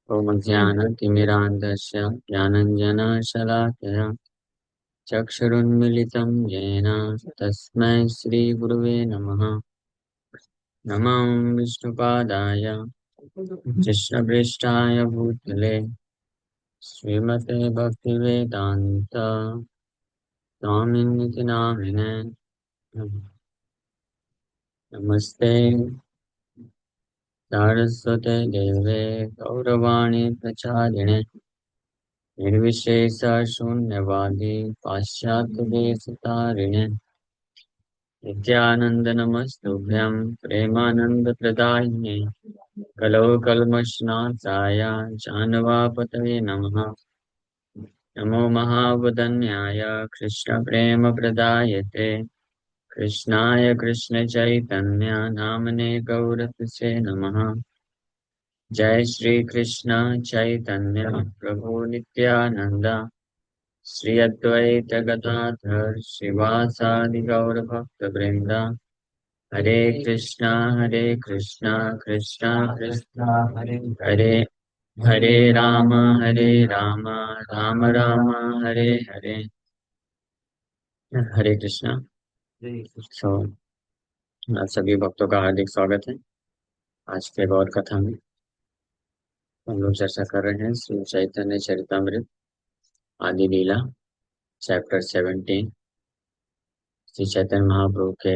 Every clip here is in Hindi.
ॐ ज्ञानतिमिरान्धस्य ज्ञानञ्जनशलाकया चक्षुरुन्मिलितं येन तस्मै श्रीगुरुवे नमः। नमो विष्णुपादाय कृष्णपृष्ठाय भूतले श्रीमते भक्तिवेदान्त स्वामिनिति नामिने। नमस्ते सारस्वते देवे गौरवाणी प्रचारिणे निर्विशेष शून्यवादी पाश्चात्यदेशतारिणे नित्यानंद नमस्तुभ्यं प्रेमानंदप्रदायिने कलौ कल्मषनाशाय जानवापतये नमः। नमो महावदन्याय कृष्णप्रेमप्रदायते कृष्णाय कृष्णचैतन्य नामने गौरतसे नमः। जय श्री कृष्ण चैतन्य प्रभु नित्यानंद श्री अद्वैत गदाधर श्रीवासादि गौर भक्त वृंद हरे कृष्णा कृष्णा कृष्णा हरे हरे हरे राम राम राम हरे हरे। हरे कृष्णा। सो आप सभी भक्तों का हार्दिक स्वागत है। आज के गौर कथा में हम लोग चर्चा कर रहे हैं श्री चैतन्य चरितमृत आदि लीला चैप्टर 17 श्री चैतन्य महाप्रभु के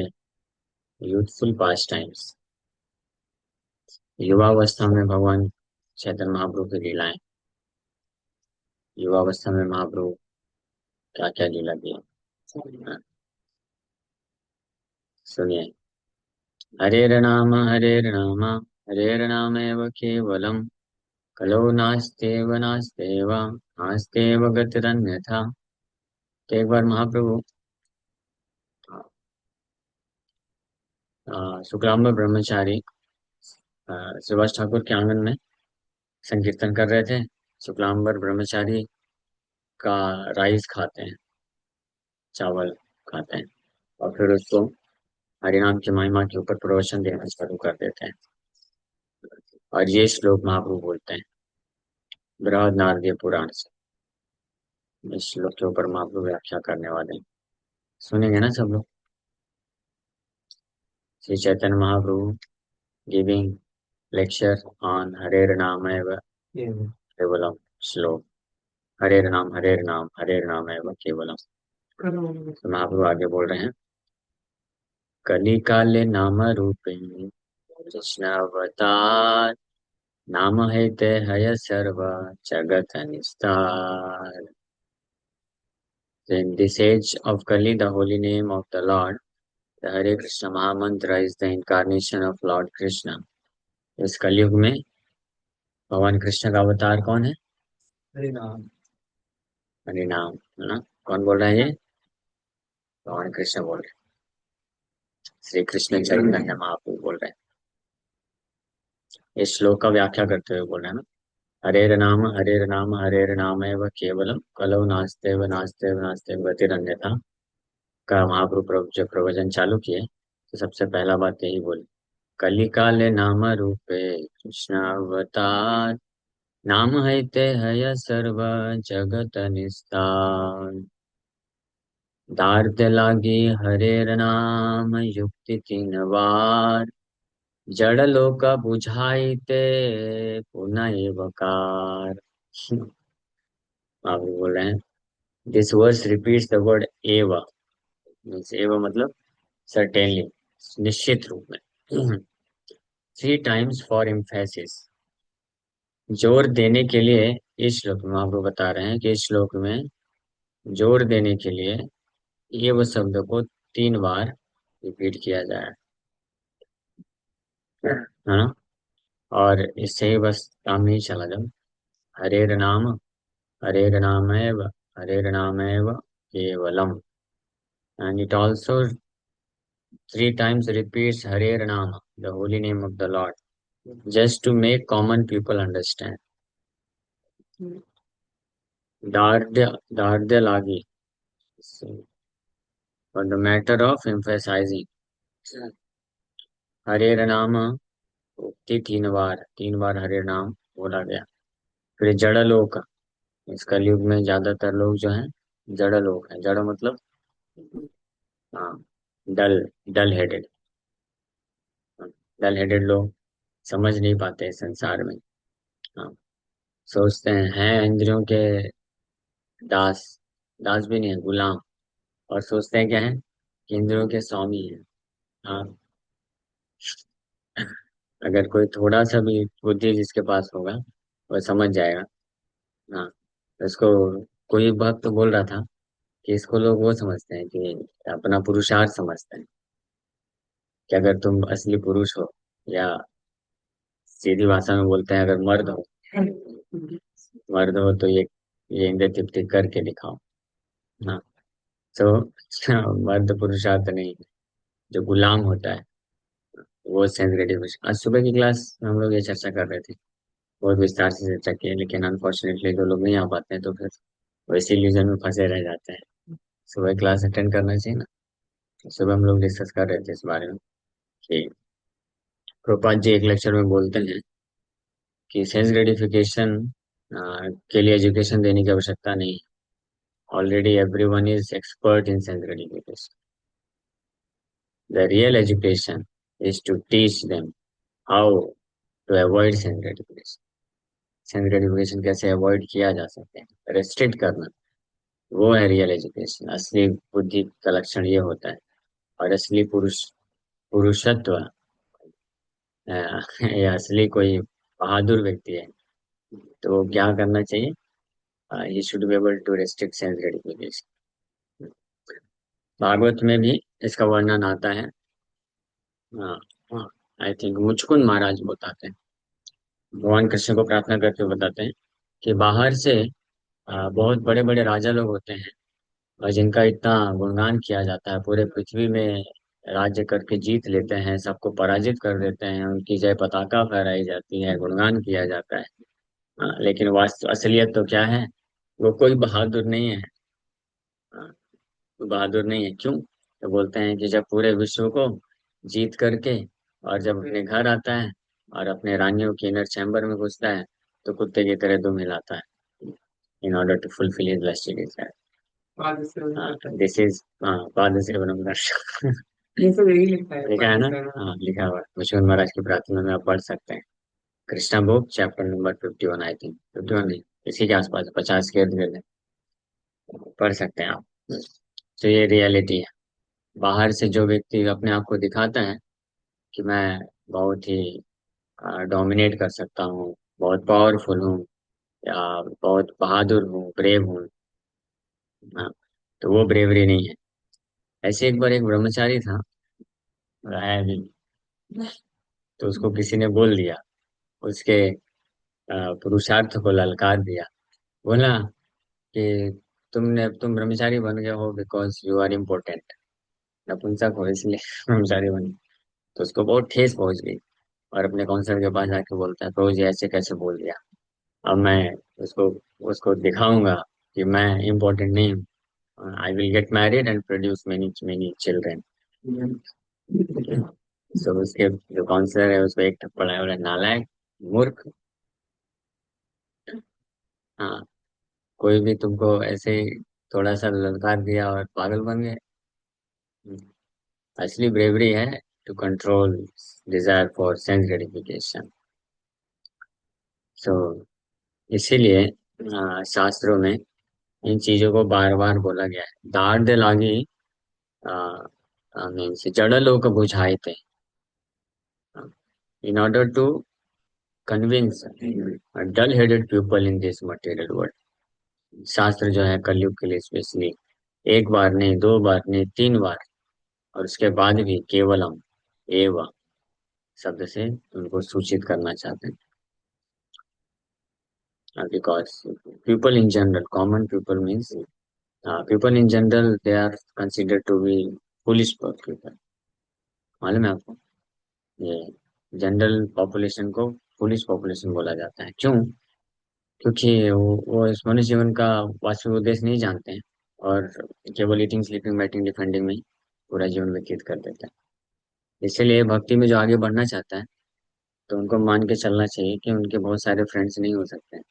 यूथफुल पास टाइम्स। युवावस्था में भगवान चैतन्य महाप्रभु की लीलाएं। युवावस्था में महाप्रभु क्या क्या लीला किया सुनिए। हरेर नाम एव केवलम कलो नास्तेव गतिरन्यथा। तो एक बार महाप्रभु शुक्लांबर ब्रह्मचारी सुभाष ठाकुर के आंगन में संकीर्तन कर रहे थे। शुक्लांबर ब्रह्मचारी का राइस खाते हैं, चावल खाते हैं और फिर उसको हरिनाम की महिमा के ऊपर प्रवचन देना शुरू कर देते हैं। और ये श्लोक महाप्रभु बोलते हैं बृहद नारदीय पुराण से। इस श्लोक के ऊपर महाप्रभु व्याख्या करने वाले हैं, सुनेंगे ना सब लोग। Shri Chaitanya Mahaprabhu giving lecture on हरेर नाम एव केवलम श्लोक। हरेर नाम एव केवलम। तो महाप्रभु आगे बोल रहे हैं कली काले नाम रूपे कृष्ण अवतार नाम है ते हय सर्व जगत निस्तार। In this age of Kali, the holy name of the Lord, the Hare Krishna Mahamantra is the incarnation of Lord Krishna. इस कलयुग में भगवान कृष्ण का अवतार कौन है? हरिनाम। हरिनाम है ना। कौन बोल रहा है ये? भगवान कृष्ण बोल रहे हैं। श्री कृष्ण चैतन्य महाप्रभु बोल रहे हैं। इस श्लोक का व्याख्या करते हुए बोल रहे हैं ना। हरेर नाम एव केवलम कलौ नास्तेव गतिरन्यथा का महाप्रभु जब प्रवचन चालू किए तो सबसे पहला बात यही बोली कली काले नाम रूपे कृष्ण अवतार नाम है ते हय सर्व जगत निस्तार। दार्द लागी हरेर नाम युक्ति 3 बार जड़ लोक बुझाई ते पुनः एवकार। आप बोल रहे हैं this verse repeats the word एव। एव मतलब सर्टेनली, निश्चित रूप में। 3 times फॉर एम्फेसिस, जोर देने के लिए। इस श्लोक में आपको बता रहे हैं कि इस श्लोक में जोर देने के लिए एव शब्द को 3 बार रिपीट किया जाए है ना। और इससे ही बस काम नहीं चला। जब हरेर नाम एव केवलम and it also 3 times repeats Hare Nama, the holy name of the Lord, just to make common people understand. Dardya lagi, for the matter of emphasizing. Hare Nama उक्ति 3 बार हरे नाम बोला गया। फिर जड़ लोक, इस कलयुग में ज्यादातर लोग जो हैं जड़ लोग हैं। जड़ मतलब हाँ, डल, डल हेडेड। डल हेडेड लोग समझ नहीं पाते इस संसार में। हाँ, सोचते हैं इंद्रियों के दास, दास भी नहीं है, गुलाम। और सोचते हैं क्या है कि इंद्रियों के स्वामी है। हाँ, अगर कोई थोड़ा सा भी बुद्धि जिसके पास होगा वो समझ जाएगा। हाँ, इसको कोई भक्त तो बोल रहा था कि इसको लोग वो समझते हैं कि अपना पुरुषार्थ समझते हैं, कि अगर तुम असली पुरुष हो, या सीधी भाषा में बोलते हैं अगर मर्द हो, मर्द हो तो ये इंद्र तृप्ति करके दिखाओ। हाँ, तो मर्द पुरुषार्थ नहीं, जो गुलाम होता है वो सेंस ग्रेटिफिकेशन। आज सुबह की क्लास में हम लोग ये चर्चा कर रहे थे, बहुत विस्तार से चर्चा की है, लेकिन अनफॉर्चुनेटली जो लोग नहीं आ पाते हैं तो फिर वैसे इल्यूजन में फंसे रह जाते हैं। सुबह क्लास अटेंड करना चाहिए ना। तो सुबह हम लोग डिस्कस कर रहे थे इस बारे में कि प्रोपात जी एक लेक्चर में बोलते हैं कि सेंस ग्रेटिफिकेशन के लिए एजुकेशन देने की आवश्यकता नहीं। Already everyone is expert in sense gratification. The real education is to teach them how to avoid sense gratification. Sense gratification कैसे अवॉइड किया जा सकता है, रेस्ट्रिक्ट करना, वो है रियल एजुकेशन। असली बुद्धि का लक्षण ये होता है। और असली पुरुषत्व, या असली कोई बहादुर व्यक्ति है तो वो क्या करना चाहिए? He should be able to restrict sense gratification. Bhagavat में भी इसका वर्णन आता है। आई थिंक मुचकुंद महाराज बताते हैं, भगवान कृष्ण को प्रार्थना करके बताते हैं कि बाहर से बहुत बड़े बड़े राजा लोग होते हैं और जिनका इतना गुणगान किया जाता है, पूरे पृथ्वी में राज्य करके जीत लेते हैं, सबको पराजित कर देते हैं, उनकी जय पताका फहराई जाती है, गुणगान किया जाता है। लेकिन वास्तव असलियत तो क्या है? वो कोई बहादुर नहीं है। हाँ, वो बहादुर नहीं है। क्यों? तो बोलते हैं कि जब पूरे विश्व को जीत करके और जब अपने घर आता है और अपने रानियों के इनर चैम्बर में घुसता है तो कुत्ते की तरह दुम हिलाता है, in order to fulfil his lusty desire. This is बाद से ब्रह्म दर्शन। ये सब यही लिखा है, लिखा है ना? हाँ, लिखा हुआ है। विश्वनाथ महाराज की प्रार्थना में आप पढ़ सकते हैं। Krishna book chapter number 51, I think 51 नहीं, इसी के आसपास 50 के इर्द गिर्द है। पढ़ सकते हैं आप। तो ये रियलिटी है। बाहर से जो व्यक्ति अपने आप को दिखाता है कि मैं बहुत ही डोमिनेट कर सकता हूँ, बहुत पावरफुल हूँ, या बहुत बहादुर हूँ, ब्रेव हूँ, हाँ, तो वो ब्रेवरी नहीं है। ऐसे एक बार एक ब्रह्मचारी था, है भी, तो उसको किसी ने बोल दिया, उसके पुरुषार्थ को ललकार दिया। बोला कि तुम ब्रह्मचारी बन गए हो बिकॉज यू आर इम्पोर्टेंट, नपुंसक हो इसलिए ब्रह्मचारी बन गए। तो उसको बहुत ठेस पहुंच गई और अपने काउंसलर के पास जाके बोलता है, प्रभु जी ऐसे कैसे बोल दिया? अब मैं उसको उसको दिखाऊंगा कि मैं इम्पोर्टेंट नहीं हूँ। I will get married and produce many many children. So उसके जो काउंसलर है उसको एक थप्पड़ आया, बोला नालायक, मूर्ख। हाँ, कोई भी तुमको ऐसे ही थोड़ा सा ललकार दिया और पागल बन गए? असली ब्रेवरी है to control desire for sense gratification. So इसीलिए शास्त्रों में इन चीजों को बार बार बोला गया है। दार्ढ लागी मीन्स जड़ लोक बुझाए थे, in order to convince dull headed people in this material world. शास्त्र जो है कलयुग के लिए स्पेशली एक बार नहीं, दो बार नहीं, 3 बार, और उसके बाद भी केवलम एव शब्द से उनको सूचित करना चाहते हैं। Because people in general, common people means people in general, they are considered to be foolish people. मालूम है आपको? ये जनरल पॉपुलेशन को फुलिश पॉपुलेशन बोला जाता है। क्यों? क्योंकि वो इस मनुष्य जीवन का वास्तविक उद्देश्य नहीं जानते हैं और केवल ईटिंग स्लीपिंग बैटिंग डिफेंडिंग में ही पूरा जीवन व्यतीत कर देते हैं। इसीलिए भक्ति में जो आगे बढ़ना चाहता है तो उनको मान के चलना चाहिए कि उनके बहुत सारे फ्रेंड्स नहीं हो सकते हैं।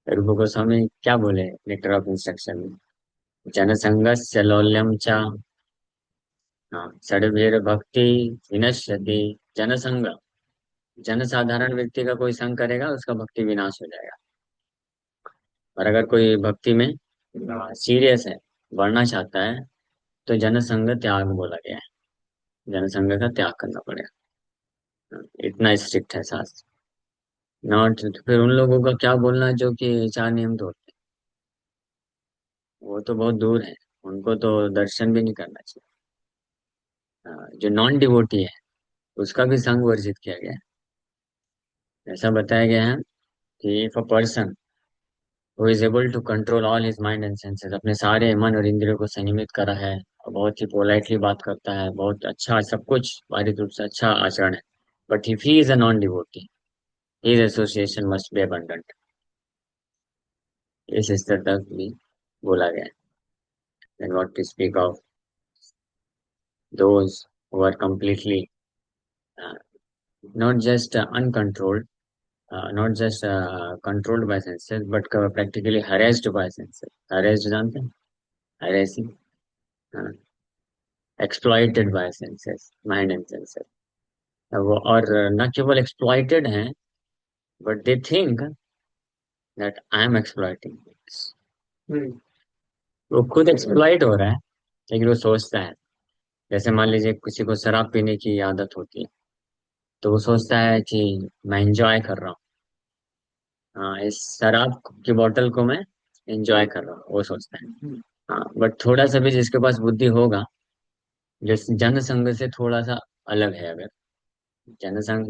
रूप गोस्वामी क्या बोले लेटर ऑफ इंस्ट्रक्शन में? जनसंगस्य लौल्यम च, हाँ, षड्भिर भक्ति विनश्यति। जनसंग, जनसाधारण व्यक्ति का कोई संग करेगा उसका भक्ति विनाश हो जाएगा। और अगर कोई भक्ति में सीरियस है, बढ़ना चाहता है, तो जनसंग त्याग बोला गया है। जनसंग का त्याग करना पड़ेगा। इतना स्ट्रिक्ट है शास्त्र। नॉट, फिर उन लोगों का क्या बोलना जो कि चार नियम तोड़ते हैं, वो तो बहुत दूर है। उनको तो दर्शन भी नहीं करना चाहिए। जो नॉन डिवोटी है उसका भी संग वर्जित किया गया है। ऐसा बताया गया है कि if a person who is able to control all his mind and senses, अपने सारे मन और इंद्रियों को संयमित करा है, और बहुत ही पोलाइटली बात करता है, बहुत अच्छा सब कुछ बारीक रूप से अच्छा आचरण है, but if he is a non devotee, his association must be abundant. इस स्तर तक भी बोला गया है। And what to speak of those who are completely not just uncontrolled, not just controlled by senses, but practically harassed by senses. Harassed जानते हैं? harassing, exploited by senses, mind and senses. वो और न केवल exploited हैं, but they think that I am exploiting this. वो खुद exploit हो रहा है, लेकिन वो सोचता है, जैसे मान लीजिए किसी को शराब पीने की आदत होती है, तो वो सोचता है कि मैं एंजॉय कर रहा हूँ। हाँ, इस शराब की बोतल को मैं एंजॉय कर रहा हूँ, वो सोचता है। हाँ, बट थोड़ा सा भी जिसके पास बुद्धि होगा, जो जन संघ से थोड़ा सा अलग है, अगर जनसंघ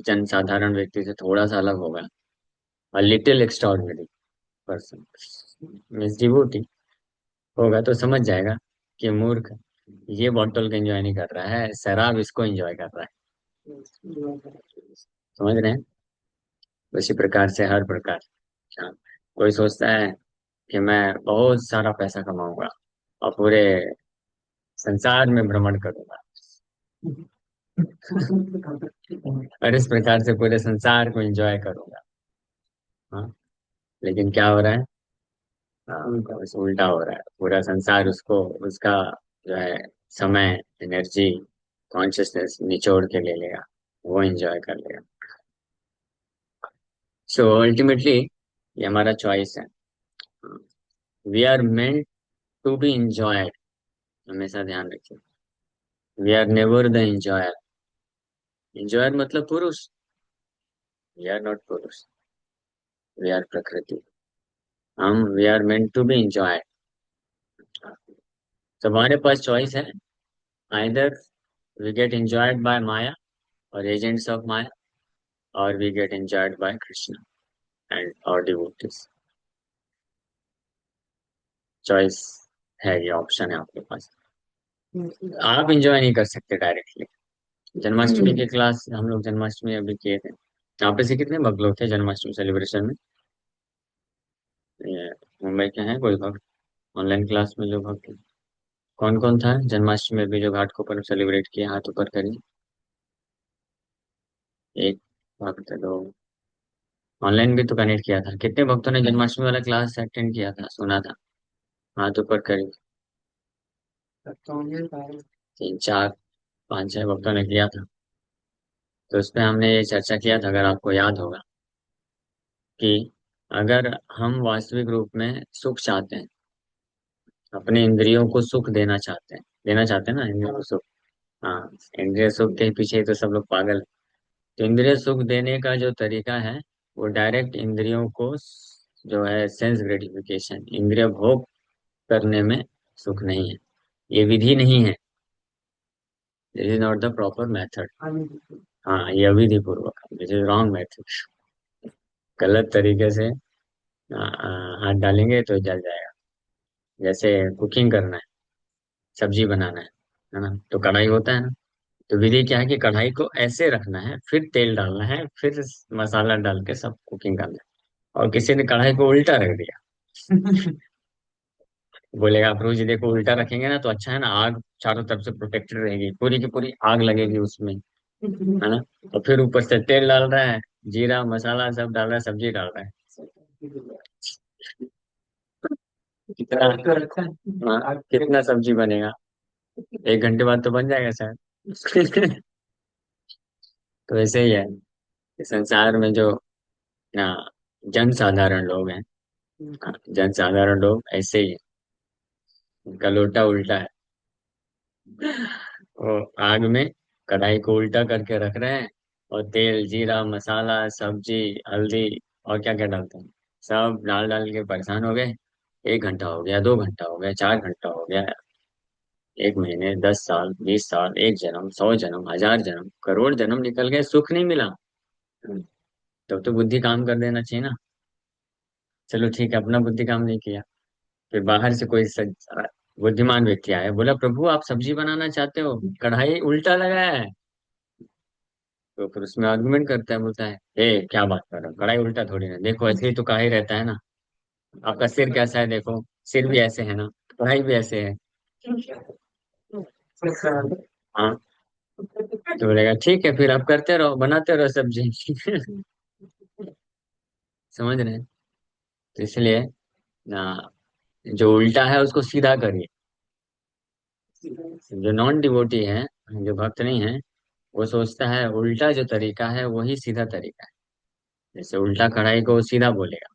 जन साधारण व्यक्ति से थोड़ा सा अलग होगा, और little extraordinary person means devotee होगा, तो समझ जाएगा कि मूर्ख ये बॉटल को एंजॉय नहीं कर रहा है, शराब इसको एंजॉय कर रहा है। समझ रहे हैं? उसी प्रकार से हर प्रकार। हाँ, कोई सोचता है कि मैं बहुत सारा पैसा कमाऊंगा और पूरे संसार में भ्रमण करूंगा, और इस प्रकार से पूरे संसार को एंजॉय करूंगा। हाँ, लेकिन क्या हो रहा है? बस उल्टा हो रहा है। पूरा संसार उसको, उसका जो है समय, एनर्जी, कॉन्शियसनेस निचोड़ के ले लेगा, वो एंजॉय कर लेगा। सो अल्टीमेटली ये हमारा चॉइस है। We are meant to be enjoyed, हमेशा ध्यान रखिए। We are never the enjoyer. Enjoyer मतलब पुरुष। वी आर नॉट पुरुष, वी आर प्रकृति। हम we are meant to be enjoyed. तो हमारे पास चॉइस है, either we get enjoyed by Maya और एजेंट्स ऑफ माया, और we get enjoyed by Krishna and और डिवोटीज। चॉइस है, ये ऑप्शन है आपके पास। आप इंजॉय नहीं कर सकते डायरेक्टली। जन्माष्टमी के क्लास हम लोग जन्माष्टमी अभी किए थे। यहाँ पे से कितने भक्त लोग थे जन्माष्टमी सेलिब्रेशन में? ये मुंबई के हैं कोई भक्त ऑनलाइन क्लास में जो भक्त थे? कौन कौन था जन्माष्टमी में भी जो घाट को पर्व सेलिब्रेट किया? हाथ ऊपर करिए। एक भक्त, दो। ऑनलाइन भी तो कनेक्ट किया था। कितने भक्तों ने जन्माष्टमी वाला क्लास अटेंड किया था, सुना था? हाथ ऊपर करिए। तीन चार, पांच छह भक्तों ने किया था। तो उसमें हमने ये चर्चा किया था, अगर आपको याद होगा, कि अगर हम वास्तविक रूप में सुख चाहते हैं, अपने इंद्रियों को सुख देना चाहते हैं ना, इंद्रियों को सुख। हाँ, इंद्रिय सुख के पीछे तो सब लोग पागल हैं। तो इंद्रिय सुख देने का जो तरीका है, वो डायरेक्ट इंद्रियों को जो है सेंस ग्रेटिफिकेशन, इंद्रिय भोग करने में सुख नहीं है। ये विधि नहीं है। This is not the proper method. हाँ, ये अविधि पूर्वक, दिस इज रॉन्ग मेथड। गलत तरीके से हाथ डालेंगे तो जल जाएगा। जैसे कुकिंग करना है, सब्जी बनाना है ना? तो कढ़ाई होता है ना? तो विधि क्या है कि कढ़ाई को ऐसे रखना है, फिर तेल डालना है, फिर मसाला डाल के सब कुकिंग करना है। और किसी ने कढ़ाई को उल्टा रख दिया, बोलेगा प्रभु जी देखो उल्टा रखेंगे ना तो अच्छा है ना, आग चारों तरफ से प्रोटेक्टेड रहेगी, पूरी की पूरी आग लगेगी उसमें, है ना? और फिर ऊपर से तेल डाल रहा है, जीरा मसाला सब डाल रहा है, सब्जी डाल रहा है। कितना, हाँ, कितना सब्जी बनेगा? 1 घंटे बाद तो बन जाएगा शायद। तो ऐसे ही है कि संसार में जो ना जन साधारण लोग हैं, हाँ, जन साधारण लोग ऐसे ही हैं। उनका लोटा उल्टा है। वो आग में कढ़ाई को उल्टा करके रख रहे हैं, और तेल, जीरा, मसाला, सब्जी, हल्दी और क्या क्या डालते हैं, सब डाल डाल के परेशान हो गए। 1 घंटा हो गया, 2 घंटा हो गया, 4 घंटा हो गया, 1 महीने, 10 साल, 20 साल, एक जन्म, 100 जन्म, 1000 जन्म, करोड़ जन्म निकल गए, सुख नहीं मिला। तब तो बुद्धि काम कर देना चाहिए ना। चलो ठीक है, अपना बुद्धि काम नहीं किया। फिर बाहर से कोई बुद्धिमान व्यक्ति आया, बोला प्रभु आप सब्जी बनाना चाहते हो, कढ़ाई उल्टा लगाया है। तो फिर उसमें आर्गुमेंट करता है, बोलता है ए क्या बात कर रहे हो, कढ़ाई उल्टा थोड़ी ना, देखो ऐसे ही तो कढ़ाई रहता है ना। आपका सिर कैसा है, देखो सिर भी ऐसे है ना, कढ़ाई भी ऐसे है। हाँ, तो बोलेगा ठीक है, फिर आप करते रहो, बनाते रहो सब्जी। समझ रहे हैं? तो इसलिए ना, जो उल्टा है उसको सीधा करिए। जो नॉन डिवोटी है, जो भक्त नहीं है, वो सोचता है उल्टा जो तरीका है वही सीधा तरीका है। जैसे उल्टा कढ़ाई को वो सीधा बोलेगा।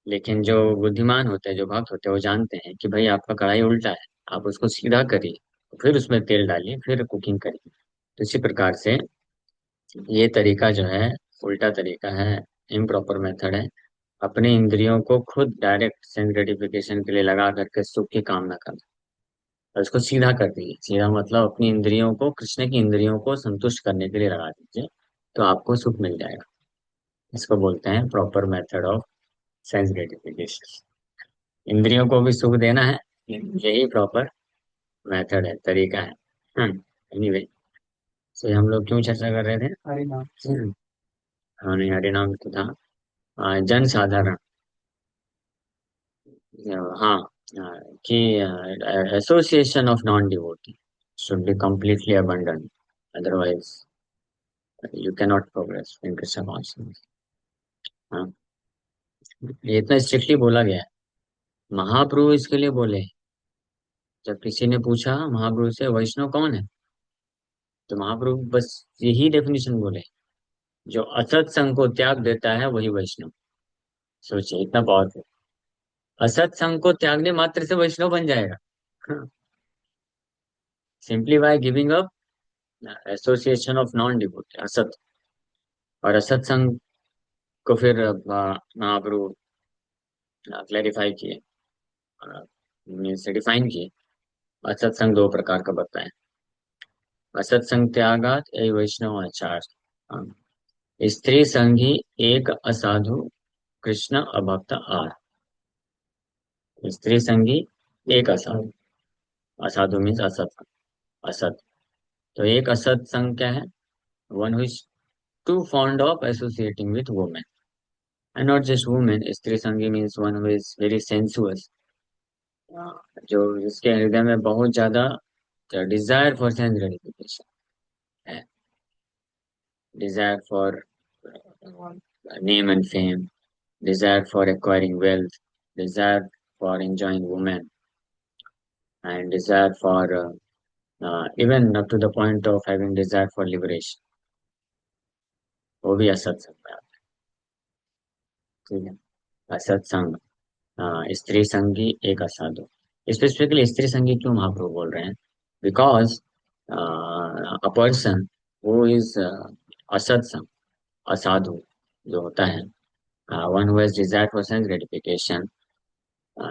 लेकिन जो बुद्धिमान होते हैं, जो भक्त होते हैं, वो जानते हैं कि भाई आपका कढ़ाई उल्टा है, आप उसको सीधा करिए, फिर उसमें तेल डालिए, फिर कुकिंग करिए। तो इसी प्रकार से ये तरीका जो है, उल्टा तरीका है, इम्प्रॉपर मेथड है। अपने इंद्रियों को खुद डायरेक्ट सेंस ग्रेटिफिकेशन के लिए लगा करके सुख की कामना करना, और इसको सीधा कर दीजिए। सीधा मतलब अपनी इंद्रियों को, कृष्ण की इंद्रियों को संतुष्ट करने के लिए लगा दीजिए, तो आपको सुख मिल जाएगा। इसको बोलते हैं proper method of sense gratification. इंद्रियों को भी सुख देना है, यही प्रॉपर मेथड है, तरीका है। एनीवे, सो हम लोग क्यों चर्चा कर रहे थे? हम्म, हाँ नहीं, हरिनाम तो था। जन साधारण, हाँ, कि association of non devotee should be completely abandoned, otherwise you cannot progress in Krishna consciousness. हाँ, ये इतना स्ट्रिक्टली बोला गया है। महाप्रभु इसके लिए बोले, जब किसी ने पूछा महाप्रभु से वैष्णव कौन है, तो महाप्रभु बस यही डेफिनेशन बोले, जो असत संग को त्याग देता है वही वैष्णव। सोचिए, इतना पावरफुल। असत संग को त्यागने मात्र से वैष्णव बन जाएगा, simply by giving up association of non devotee, असत। और असत संग को फिर महाप्रभु क्लैरिफाई किए, डिफाइन किए। असत संग 2 प्रकार का बताए। असत संग त्यागात ए वैष्णव आचार। हाँ, स्त्री संगी एक असाधु, कृष्ण अभक्त आर। स्त्री संगी एक असाधु, असाधु मीन्स असत, असत। तो एक असत संग क्या है? One who is too fond of associating with women, and not just women. स्त्री संगी means one who is very sensuous, जो जिसके हृदय में बहुत ज्यादा डिजायर फॉर सेंस ग्रेटिफिकेशन है, desire for name and fame, desire for acquiring wealth, desire for enjoying women, and desire for even up to the point of having desire for liberation, वो भी असत्संग में आता है। ठीक है, असत्संग, स्त्री संगी एक असाधु। स्पेसिफिकली स्त्री संगी क्यों महाप्रभु बोल रहे हैं? Because a person who is असत्संग, असाधु जो होता है, one who has desire for sense gratification,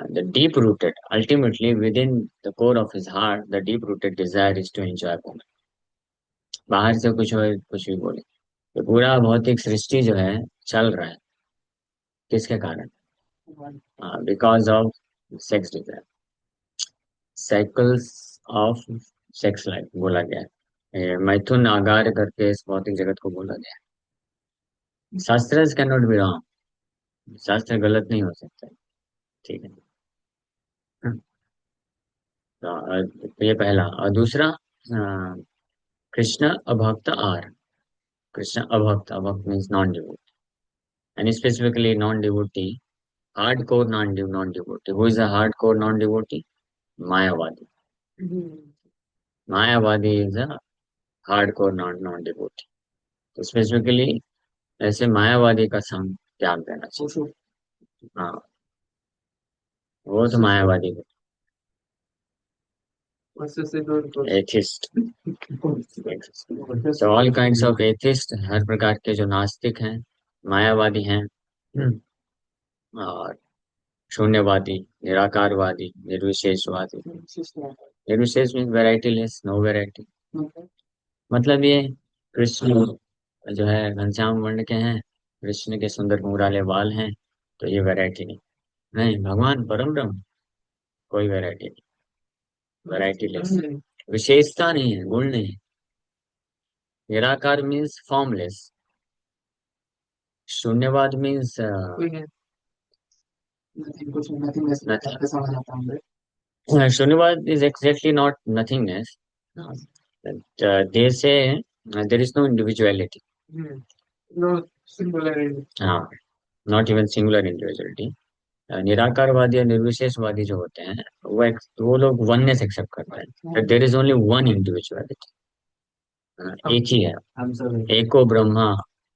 the deep rooted, ultimately within the core of his heart, the deep rooted desire is to enjoy woman। बाहर से कुछ हो, कुछ भी बोले, ये पूरा भौतिक सृष्टि जो है चल रहा है, किसके कारण? Because of sex Dzire, cycles of sex life बोला गया है। मैथुन आगार करके इस भौतिक जगत को बोला गया है। शास्त्र कैन नॉट बी रॉन्ग, शास्त्र गलत नहीं हो सकता। ठीक है। तो ये पहला। और दूसरा, कृष्ण अभक्त आर। कृष्ण अभक्त, अभक्त means non devotee, and specifically non devotee hard core non devotee, who is a hard core non devotee? मायावादी। मायावादी is a hard core non devotee. तो स्पेसिफिकली ऐसे मायावादी का संग त्याग देना चाहिए। हाँ, वो तो मायावादी है। एथिस्ट। तो ऑल काइंड्स ऑफ एथिस्ट, हर प्रकार के जो नास्तिक हैं, मायावादी हैं, और शून्यवादी, निराकारवादी, निर्विशेषवादी। निर्विशेष means variety less, no variety. मतलब ये कृष्ण जो है घनश्याम वर्ण के हैं, कृष्ण के सुंदर घुंघराले बाल हैं, तो ये वैरायटी नहीं। नहीं, भगवान परम ब्रह्म, कोई वैरायटी नहीं, वैरायटी लेस। विशेषता नहीं है, गुण नहीं है। निराकार मीन्स फॉर्मलेस। शून्यवाद मीन्स शून्यवाद is exactly not nothingness. They say there is no individuality. हाँ, नॉट इवन सिंगुलर इंडिविजुअलिटी। निराकारवादी और निर्विशेषवादी जो होते हैं, वो लोग वननेस एक्सेप्ट करते हैं, there is only one individuality. एक ही है, एको ब्रह्मा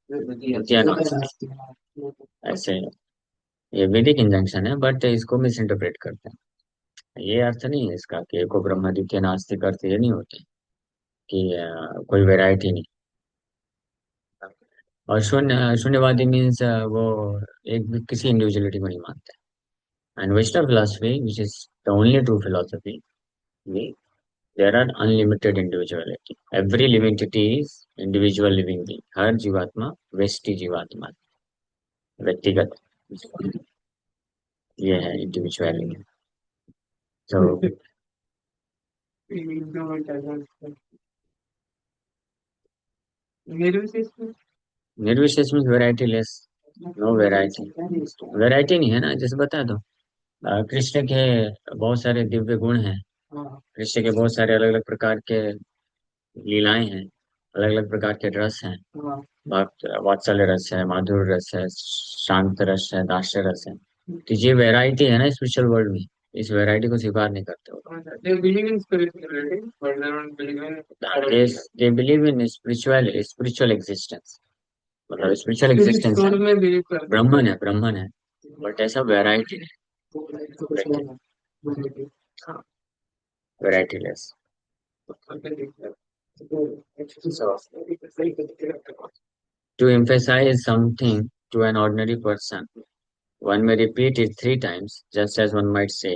नित्यानंद। ऐसे ये वैदिक इंजंक्शन है, बट इसको मिस इंटरप्रेट करते हैं। ये अर्थ नहीं है इसका कि एको ब्रह्म द्वितीय नास्तिक, अर्थ ये नहीं होते कि कोई वैरायटी नहीं। और शून्यवादी मीन्स वो एक भी किसी इंडिविजुअलिटी को नहीं मानते। And Vaishnava philosophy which is the only true philosophy, there are unlimited individuality. Every living entity is individual living being. हर जीवात्मा व्यष्टि जीवात्मा, व्यक्तिगत, ये है इंडिविजुअलिटी। तो निर्विशेष means variety less, no variety. Variety नहीं है ना, जैसे बता दो, कृष्ण के बहुत सारे दिव्य गुण हैं, कृष्ण के बहुत सारे अलग अलग प्रकार के लीलाएं हैं, अलग अलग प्रकार के रस हैं। भक्त वात्सल्य रस है, माधुर्य रस है, शांत रस है, दास्य रस है। तो ये वैरायटी है ना स्पिरिचुअल वर्ल्ड में, इस वैरायटी को स्वीकार नहीं करते हो। They believe in spiritual existence, मतलब स्पिरिचुअल एग्जिस्टेंस है, ब्रह्मन है, बट ऐसा वैरायटी नहीं। हाँ, variety less. To emphasize something to an ordinary person, one may repeat it 3 times, just as one might say,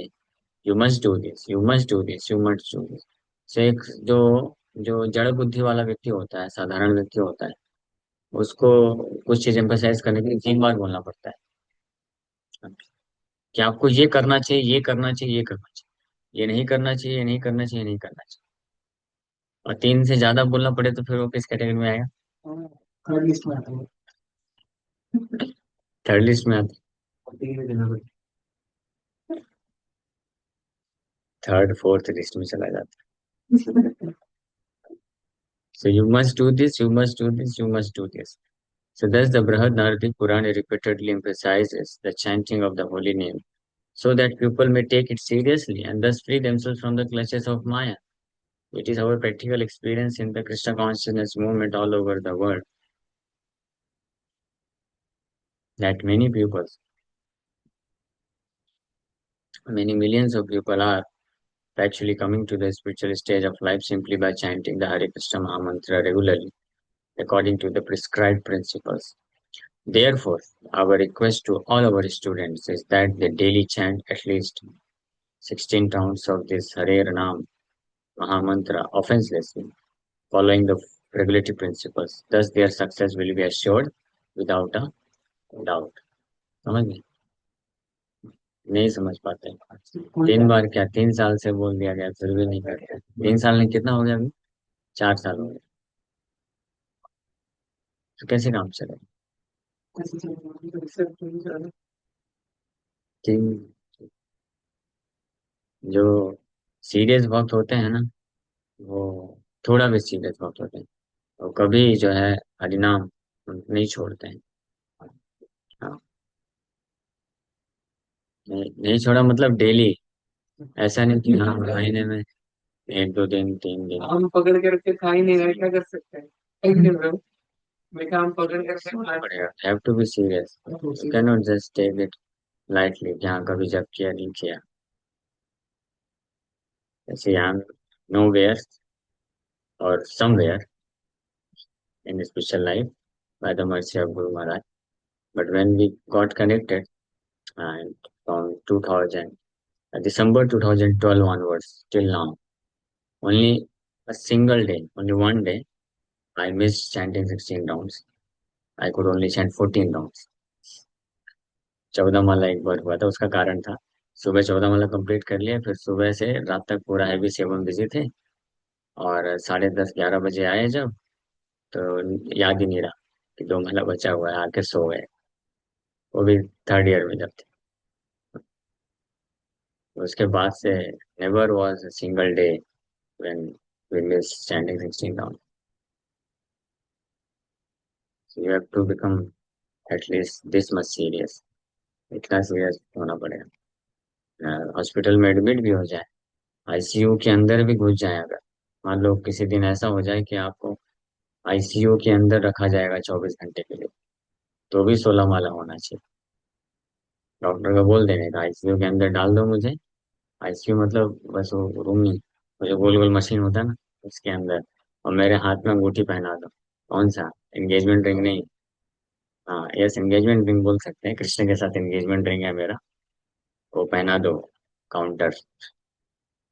"You must do this, you must do this, you must do this." So एक जो जो जड़ बुद्धि वाला व्यक्ति होता है, साधारण व्यक्ति होता है, उसको कुछ चीज एम्फेसाइज करने के लिए 3 बार बोलना पड़ता है कि आपको ये करना चाहिए, ये करना चाहिए, ये करना चाहिए, ये नहीं करना चाहिए, ये नहीं करना चाहिए, ये नहीं करना चाहिए। और 3 से ज्यादा बोलना पड़े तो फिर वो किस कैटेगरी में आएगा? थर्ड लिस्ट में आता है। थर्ड लिस्ट में आता है, थर्ड फोर्थ लिस्ट में चला जाता है। So you must do this, you must do this, you must do this. So thus the Brihad Naradi Purana repeatedly emphasizes the chanting of the holy name so that people may take it seriously and thus free themselves from the clutches of Maya. It is our practical experience in the Krishna consciousness movement all over the world that many millions of people are actually coming to the spiritual stage of life simply by chanting the Hare Krishna Maha Mantra regularly according to the prescribed principles. Therefore, our request to all our students is that they daily chant at least 16 rounds of this Hare Nam Maha Mantra offenselessly, following the regulatory principles. Thus, their success will be assured without a doubt. समझ गए? नहीं समझ पाते। 3 बार क्या, 3 साल से बोल दिया गया फिर भी नहीं करते। 3 साल में कितना हो गया अभी? 4 साल हो गए, तो कैसे काम चलेगा? तीन, जो सीरियस भक्त होते हैं ना, वो थोड़ा भी सीरियस भक्त होते हैं, और कभी जो है हरिनाम नहीं छोड़ते हैं। हाँ, नहीं छोड़ा मतलब डेली। ऐसा नहीं कि हाँ महीने में एक दो दिन तीन दिन। हम पकड़ के रखे खा ही नहीं रहे, क्या कर सकते हैं? एक दिन रहो, मैं कहा हम पकड़ के रखे खा पड़ेगा, have to be serious. You can not just take it lightly, जहाँ कभी जब किया नहीं किया। जैसे यहाँ नो वेयर और somewhere in spiritual life by the mercy of Guru Maharaj. But when we got connected and from 2000, December 2012 onwards till now, only a single day, only one day, I missed chanting 16 rounds. I could only chant 14 rounds. 14 माला एक बार हुआ था, उसका कारण था सुबह 14 माला कंप्लीट कर लिया, फिर सुबह से रात तक पूरा हैवी सेवन बिजी थे, और 10:30 11 बजे आए जब, तो याद ही नहीं रहा कि 2 माला बचा हुआ है, आके सो गए। वो भी थर्ड ईयर में जब थे। उसके बाद से never was a single day when we missed standing 16 down. So you have to become at least this much serious. इतना सीरियस होना पड़ेगा। हॉस्पिटल में एडमिट भी हो जाए, आईसीयू के अंदर भी घुस जाए, अगर मान लो किसी दिन ऐसा हो जाए कि आपको आईसीयू के अंदर रखा जाएगा 24 घंटे के लिए, तो भी 16 माला होना चाहिए। डॉक्टर को बोल देने का आईसीयू के अंदर डाल दो मुझे। आईसीयू मतलब बस वो रूम नहीं, वो जो गोल गोल मशीन होता है ना, उसके अंदर, और मेरे हाथ में अंगूठी पहना दो। कौन सा? एंगेजमेंट रिंग नहीं। हाँ यस, एंगेजमेंट रिंग बोल सकते हैं, कृष्ण के साथ एंगेजमेंट रिंग है मेरा। वो पहना दो counter,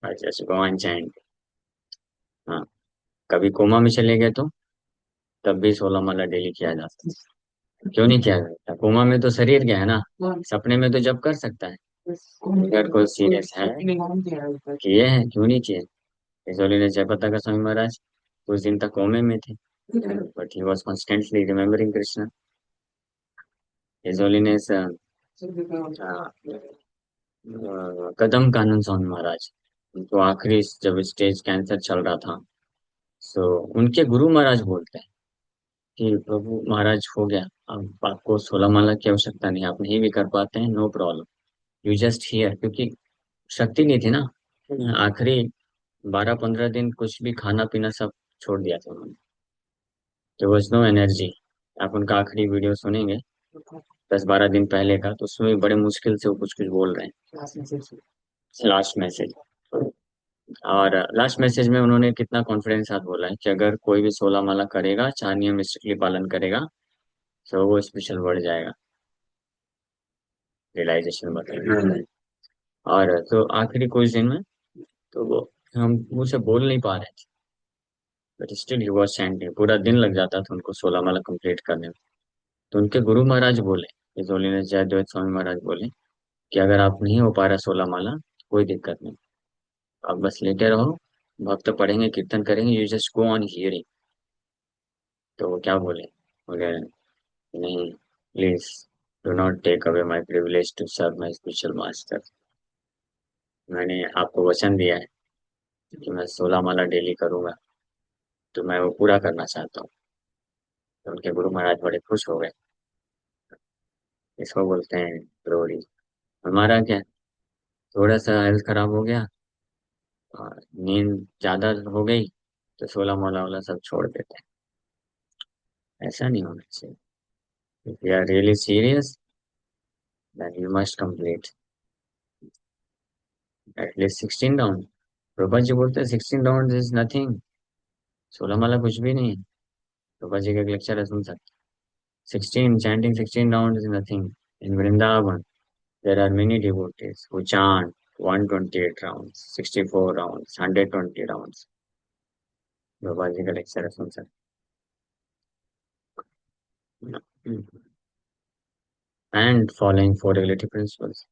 just go and chant. हाँ, कभी कोमा में चले गए तो तब भी 16 माला डेली किया जा सकता है। क्यों नहीं किया जाता? कोमा में तो शरीर गया है ना, सपने में तो जब कर सकता है। अगर कोई सीरियस है, किए हैं, क्यों नहीं किए? इसोली ने जयपताका का स्वामी महाराज कुछ दिन तक कोमे में थे, but he was constantly remembering Krishna. इसोली ने कदम कानन स्वामी महाराज, उनको आखिरी जब स्टेज कैंसर चल रहा था, सो उनके गुरु महाराज बोलते हैं कि प्रभु महाराज हो गया, अब आपको 16 माला की आवश्यकता नहीं, आप नहीं भी कर पाते हैं, no problem, you just hear. क्योंकि शक्ति नहीं थी ना, आखिरी 12 15 दिन कुछ भी खाना पीना सब छोड़ दिया था उन्होंने। तो वॉज नो एनर्जी। आप उनका आखिरी वीडियो सुनेंगे 10 12 दिन पहले का, तो उसमें भी बड़े मुश्किल से वो कुछ कुछ बोल रहे हैं, लास्ट मैसेज। और लास्ट मैसेज में उन्होंने कितना कॉन्फिडेंस साथ बोला है कि अगर कोई भी 16 माला करेगा, 4 नियम स्ट्रिक्टली पालन करेगा, तो वो स्पेशल बढ़ जाएगा, रियलाइजेशन बढ़ेगा। और तो आखिरी कुछ दिन में तो वो, हम मुझे बोल नहीं पा रहे थे, but still he was chanting, पूरा दिन लग जाता था उनको 16 माला कंप्लीट करने में। तो उनके गुरु महाराज बोले, इस होलीनेस जयद्वैत स्वामी महाराज बोले कि अगर आप नहीं हो पा रहा 16 माला, कोई दिक्कत नहीं, आप बस लेटे रहो, भक्त पढ़ेंगे, कीर्तन करेंगे, you just go on hearing. तो वो क्या बोले? बोले नहीं, please do not take away my privilege to serve my spiritual master. मैंने आपको वचन दिया है कि मैं 16 माला डेली करूंगा, तो मैं वो पूरा करना चाहता हूँ। तो उनके गुरु महाराज बड़े खुश हो गए। इसको बोलते हैं ग्लोरी। हमारा क्या, थोड़ा सा हेल्थ खराब हो गया और नींद ज्यादा हो गई, तो 16 माला वाला सब छोड़ देते हैं। ऐसा नहीं होना चाहिए। If you are really serious, then you must complete at least 16 round. Prabha ji बोलते हैं 16 राउंड इज नथिंग, 16 माला कुछ भी नहीं है। प्रभा जी का एक लेक्चर है, सुन सकते। 16 chanting 16 rounds is nothing. In Vrindavan, there are many devotees who chant 128 rounds, 64 rounds, 120 rounds. Prabha ji का लेक्चर है, सुन सकते। And following four regulative principles.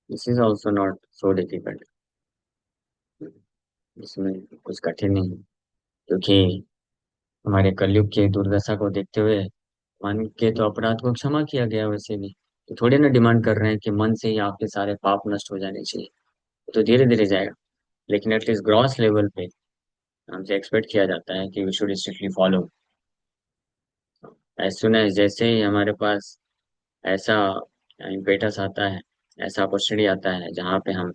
This is also not so difficult. इसमें कुछ कठिन नहीं है, क्योंकि हमारे कलयुग की दुर्दशा को देखते हुए मन के तो अपराध को क्षमा किया गया, वैसे भी तो थोड़ी ना डिमांड कर रहे हैं कि मन से ही आपके सारे पाप नष्ट हो जाने चाहिए। तो धीरे धीरे जाएगा, लेकिन एटलीस्ट ग्रॉस लेवल पे हमसे एक्सपेक्ट किया जाता है कि we should strictly follow. As soon as जैसे ही हमारे पास ऐसा इम्पेटस आता है ऐसा अपॉर्चुनिटी आता है जहाँ पे हम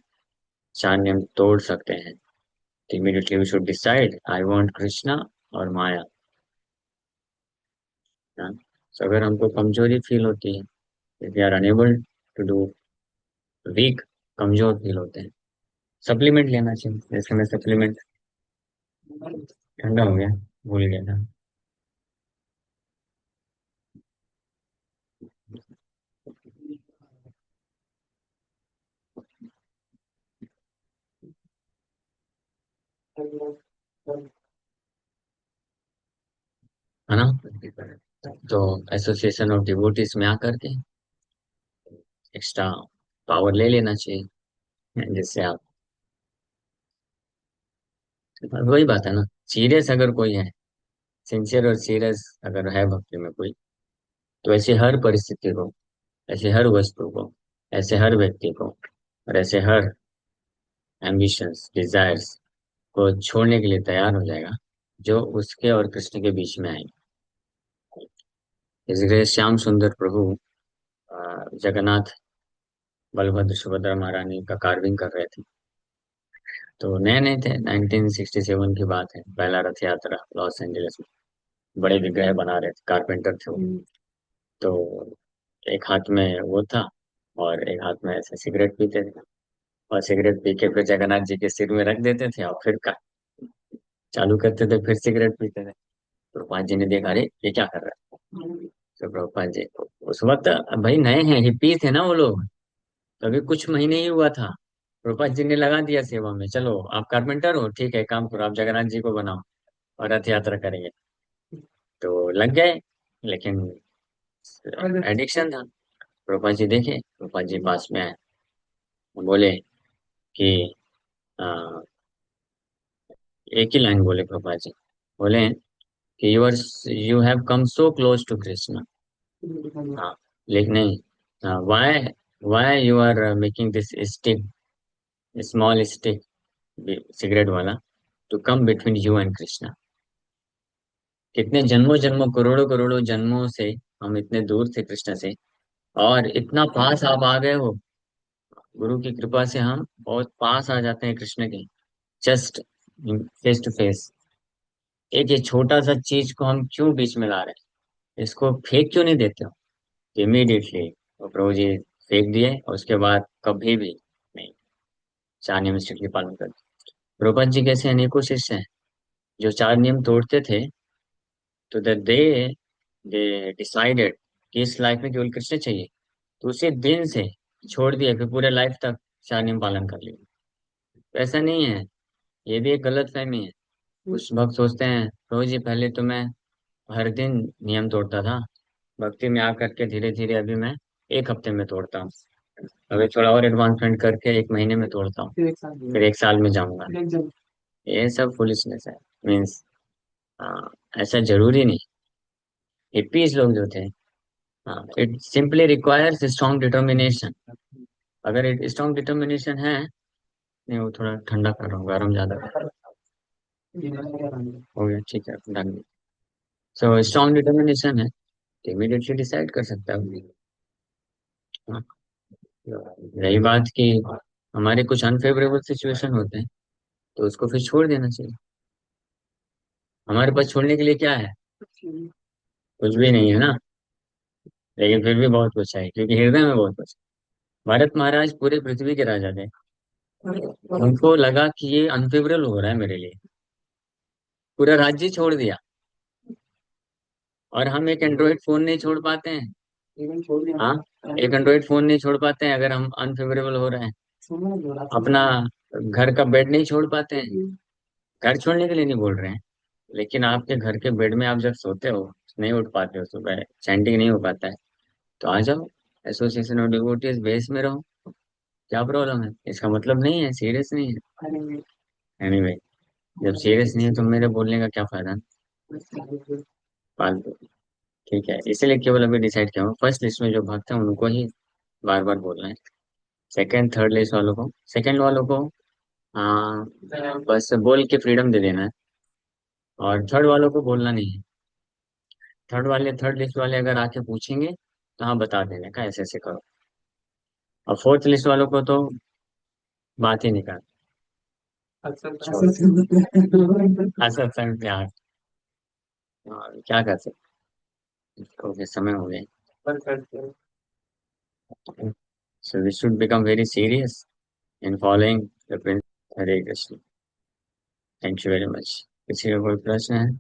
चार नियम तोड़ सकते हैं, तो immediately we should decide I want Krishna और माया। हाँ। So, अगर हमको कमजोरी फील होती है, if we are unable to do, weak, कमजोर फील होते हैं, सप्लीमेंट लेना चाहिए। जैसे मैं सप्लीमेंट, ठंडा हो गया, भूल गया था। है ना? तो एसोसिएशन ऑफ डिवोटीज में आकर के एक्स्ट्रा पावर ले लेना चाहिए, जिससे आप, वही बात है ना, सीरियस अगर कोई है, सिंसियर और सीरियस अगर है भक्ति में कोई, तो ऐसी हर परिस्थिति को, ऐसे हर वस्तु को, ऐसे हर व्यक्ति को, और ऐसे हर एम्बिशंस डिजायर्स को छोड़ने के लिए तैयार हो जाएगा, जो उसके और कृष्ण के बीच में आएंगे। इसलिए श्याम सुंदर प्रभु जगन्नाथ, बलभद्र सुभद्रा महारानी का कार्विंग कर रहे थे। तो नए नए थे, 1967 की बात है, पहला रथ यात्रा लॉस एंजलिस में, बड़े विग्रह बना रहे थे, कारपेंटर थे वो। तो एक हाथ में वो था, और एक हाथ में ऐसे सिगरेट पीते थे, और सिगरेट पी के फिर जगन्नाथ जी के सिर में रख देते थे, और फिर का चालू करते थे, फिर सिगरेट पीते थे। प्रभुपाद जी ने देखा, अरे ये क्या कर रहा है। तो प्रभुपाद जी, उस वक्त भाई नए हैं, हिप्पी थे ना वो लोग, तो अभी कुछ महीने ही हुआ था। प्रभुपाद जी ने लगा दिया सेवा में, चलो आप कारपेंटर हो, ठीक है, काम करो, आप जगन्नाथ जी को बनाओ और रथ यात्रा करेंगे। तो लग गए, लेकिन एडिक्शन था। प्रभुपाद जी देखे, प्रभुपाद जी पास में आए, बोले कि आ, एक ही लाइन बोले प्रभुपाद जी, बोले कि you have come so close to Krishna. हाँ, लेकिन नहीं, why why you are making this stick, small stick, cigarette वाला, to come between you and Krishna. कितने जन्मों जन्मों, करोड़ों करोड़ों जन्मों से हम इतने दूर थे कृष्ण से, और इतना पास आप आ गए हो। गुरु की कृपा से हम बहुत पास आ जाते हैं कृष्ण के, जस्ट फेस टू फेस। एक ये छोटा सा चीज को हम क्यों बीच में ला रहे हैं, इसको फेंक क्यों नहीं देते हो? इमीडिएटली वो प्रभु जी फेंक दिए, और उसके बाद कभी भी नहीं, चार नियम स्ट्रिक्टली पालन करते। प्रभुपाद जी कैसे अनेकों शिष्य हैं जो चार नियम तोड़ते थे, तो दैट दे डिसाइडेड कि इस लाइफ में केवल कृष्ण चाहिए, तो उसी दिन से छोड़ दिया, फिर पूरे लाइफ तक चार नियम पालन कर लिया। तो ऐसा नहीं है, ये भी एक गलत फहमी है। कुछ भक्त सोचते हैं, प्रभु जी पहले तो मैं हर दिन नियम तोड़ता था, भक्ति में आकर के धीरे धीरे अभी मैं एक हफ्ते में तोड़ता हूँ, अभी थोड़ा और एडवांसमेंट करके एक महीने में तोड़ता हूँ, फिर एक साल में जाऊंगा। ये सब फुलिशनेस है, मीन्स ऐसा जरूरी नहीं। हिप्पीज लोग जो थे, हाँ, it simply requires strong determination. अगर इट स्ट्रॉन्ग डिटर्मिनेशन है, नहीं वो थोड़ा ठंडा कर रहा हूँ, गर्म ज्यादा हो गया, ठीक है, डन। सो स्ट्रॉन्ग डिटर्मिनेशन है, इमीडिएटली डिसाइड कर सकता है। हाँ, रही बात कि हमारे कुछ अनफेवरेबल सिचुएशन होते हैं, तो उसको फिर छोड़ देना चाहिए। हमारे पास छोड़ने के लिए क्या है? कुछ भी नहीं है ना, लेकिन फिर भी बहुत कुछ है, क्योंकि हृदय में बहुत कुछ है। भरत महाराज पूरे पृथ्वी के राजा थे, उनको लगा कि ये अनफेवरेबल हो रहा है मेरे लिए, पूरा राज्य छोड़ दिया। और हम एक एंड्रॉइड फोन नहीं छोड़ पाते हैं। हाँ, एक एंड्रॉइड फोन नहीं छोड़ पाते हैं अगर हम अनफेवरेबल हो रहे हैं। अपना घर का बेड नहीं छोड़ पाते हैं। घर छोड़ने के लिए नहीं बोल रहे हैं, लेकिन आपके घर के बेड में आप जब सोते हो, नहीं उठ पाते हो, सुबह चैंटिंग नहीं हो पाता है, तो आ जाओ, एसोसिएशन ऑफ डिवोटीज बेस में रहो। क्या प्रॉब्लम है? इसका मतलब नहीं है, सीरियस नहीं है। एनीवे, जब सीरियस नहीं है तो मेरे बोलने का क्या फायदा? फालतू। ठीक है, इसीलिए केवल अभी डिसाइड किया हूँ, फर्स्ट लिस्ट में जो भक्त हैं उनको ही बार बार बोलना है। सेकंड थर्ड लिस्ट वालों को, सेकंड वालों को, हाँ, बस बोल के फ्रीडम दे देना है, और थर्ड वालों को बोलना नहीं है। थर्ड लिस्ट वाले अगर आके पूछेंगे, तो हाँ बता देने का, ऐसे ऐसे करो। और फोर्थ लिस्ट वालों को तो बात ही निकाल, अच्छा छोड़ दे। असत संग प्यार। और क्या कर सकते हैं, ओके समय हो गया। पर करते हैं। So we should become very serious in following the principle. Hare Krishna. Thank you very much. किसी का कोई प्रश्न है?